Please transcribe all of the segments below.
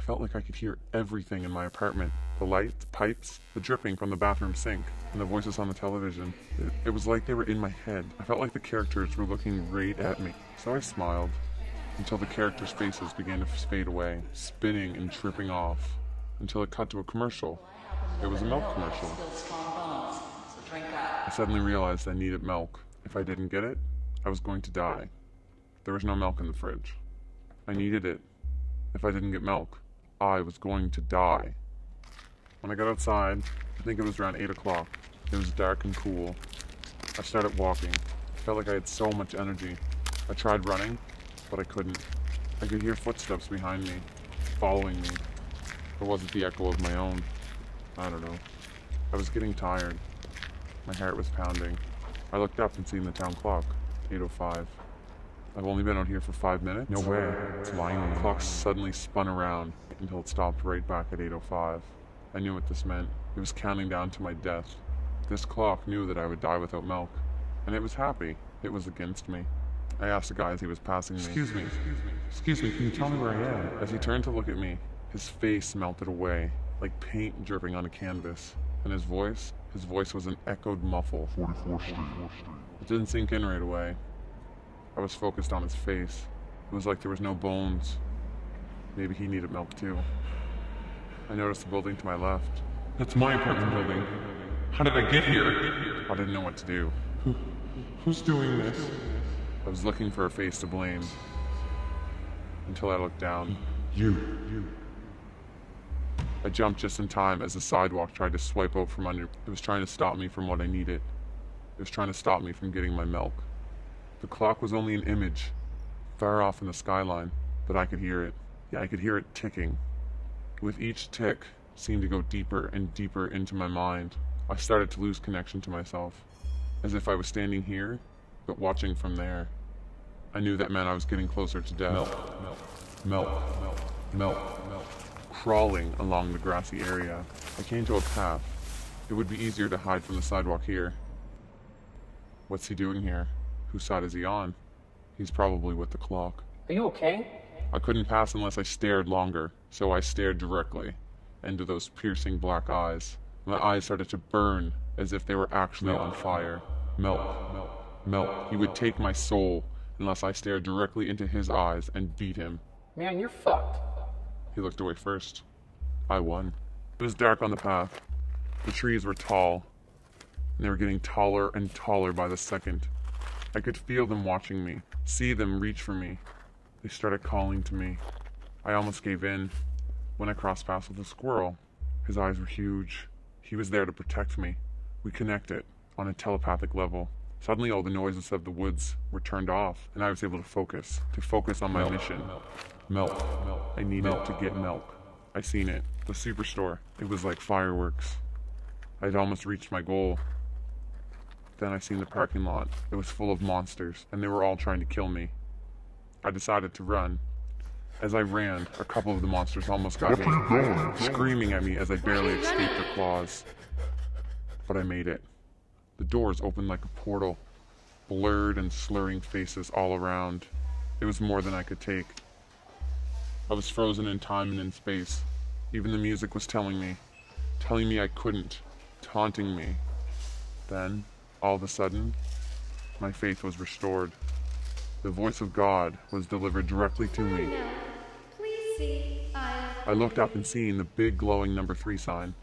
felt like I could hear everything in my apartment. The lights, pipes, the dripping from the bathroom sink, and the voices on the television. It was like they were in my head. I felt like the characters were looking right at me. So I smiled, until the characters' faces began to fade away, spinning and tripping off, until it cut to a commercial. It was a milk commercial. I suddenly realized I needed milk. If I didn't get it, I was going to die. There was no milk in the fridge. I needed it. If I didn't get milk, I was going to die. When I got outside, I think it was around 8 o'clock. It was dark and cool. I started walking. I felt like I had so much energy. I tried running, but I couldn't. I could hear footsteps behind me, following me. Or was it the echo of my own? I don't know. I was getting tired. My heart was pounding. I looked up and seen the town clock, 8:05. I've only been out here for 5 minutes? No way. It's lying on the clock. Suddenly spun around until it stopped right back at 8:05. I knew what this meant. It was counting down to my death. This clock knew that I would die without milk, and it was happy. It was against me. I asked the guy as he was passing me, Excuse me, can you tell me where I am? As he turned to look at me, his face melted away, like paint dripping on a canvas, and his voice was an echoed muffle. 44th Street. It didn't sink in right away. I was focused on his face. It was like there was no bones. Maybe he needed milk too. I noticed the building to my left. That's my apartment building. How did I get here? I didn't know what to do. Who's doing this? I was looking for a face to blame. Until I looked down. You. I jumped just in time as the sidewalk tried to swipe out from under. It was trying to stop me from what I needed. It was trying to stop me from getting my milk. The clock was only an image, far off in the skyline, but I could hear it. Yeah, I could hear it ticking. With each tick, it seemed to go deeper and deeper into my mind. I started to lose connection to myself, as if I was standing here, but watching from there. I knew that meant I was getting closer to death. Milk. Crawling along the grassy area. I came to a path. It would be easier to hide from the sidewalk here. What's he doing here? Whose side is he on? He's probably with the clock. Are you okay? I couldn't pass unless I stared longer, so I stared directly into those piercing black eyes. My eyes started to burn as if they were actually on fire. Milk. He would take my soul unless I stared directly into his eyes and beat him. Man, you're fucked. He looked away first. I won. It was dark on the path. The trees were tall, and they were getting taller and taller by the second. I could feel them watching me, see them reach for me. They started calling to me. I almost gave in when I crossed paths with a squirrel. His eyes were huge. He was there to protect me. We connected on a telepathic level. Suddenly all the noises of the woods were turned off, and I was able to focus on my mission. Milk. I needed to get milk. I seen it. The superstore. It was like fireworks. I'd almost reached my goal. Then I seen the parking lot. It was full of monsters, and they were all trying to kill me. I decided to run. As I ran, a couple of the monsters almost got me, screaming at me as I barely escaped their claws. But I made it. The doors opened like a portal, blurred and slurring faces all around. It was more than I could take. I was frozen in time and in space. Even the music was telling me I couldn't, taunting me. Then, all of a sudden, my faith was restored. The voice of God was delivered directly to me. Please see, I looked up and seen the big glowing number 3 sign.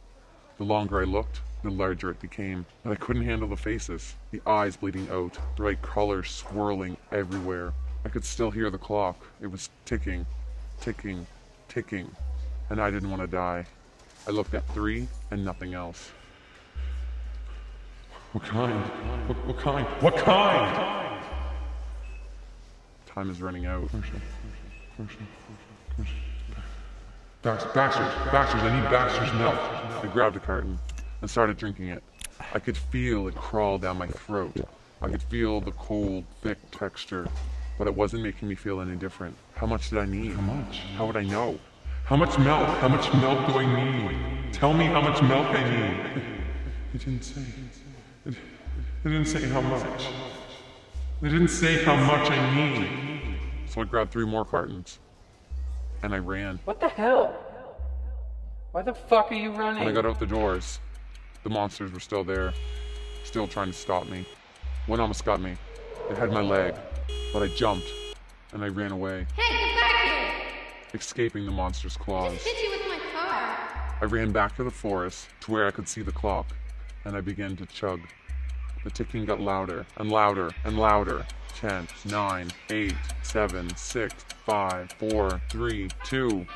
The longer I looked, the larger it became. But I couldn't handle the faces, the eyes bleeding out, bright colors swirling everywhere. I could still hear the clock. It was ticking, and I didn't want to die. I looked at 3 and nothing else. What kind? What kind? Time is running out. Baxter's, I need Baxter's milk. I grabbed a carton and started drinking it. I could feel it crawl down my throat. I could feel the cold, thick texture, but it wasn't making me feel any different. How much did I need? How much? How would I know? How much milk? How much milk do I need? Tell me how much milk I need. It didn't say. It didn't say how much. It didn't say how much I need. So I grabbed 3 more cartons, and I ran. What the hell? Why the fuck are you When running? I got out the doors, the monsters were still there, still trying to stop me. One almost got me. It had my leg, but I jumped and I ran away, Hey, get back here! escaping the monster's I claws. just hit you with my car. I ran back to the forest to where I could see the clock, and I began to chug. The ticking got louder and louder and louder. 10, 9, 8, 7, 6, 5, 4, 3, 2.